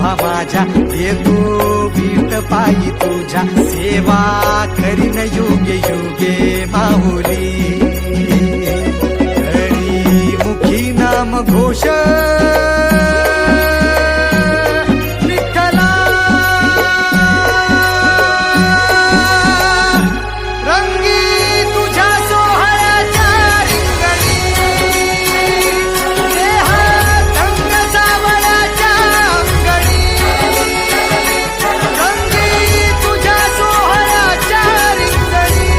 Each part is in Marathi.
शोभा माझ्या येतो वीट पायी तुझ्या सेवा करीन युगे युगे माऊली हरी मुखी नाम घोष विठ्ठला रंगी तुझ्या सोहळ्याच्या रिंगणी देहात रंग सावळ्याच्या अंगणी रंगी तुझ्या सोहळ्याच्या रिंगणी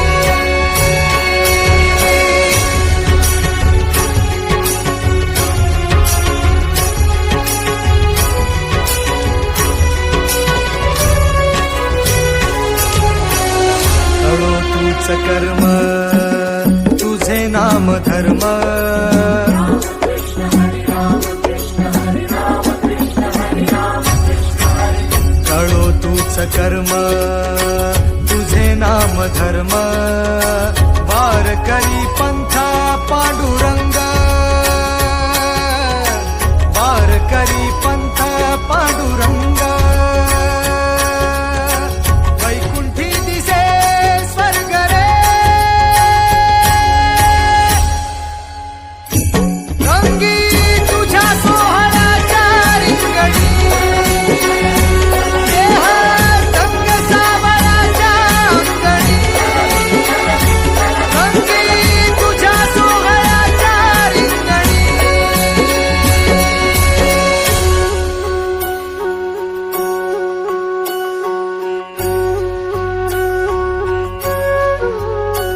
कळो तूच कर्म तुझे नाम धर्म कळो तूच कर्म तुझे नाम धर्म वारकरी पंथा पांडुरंग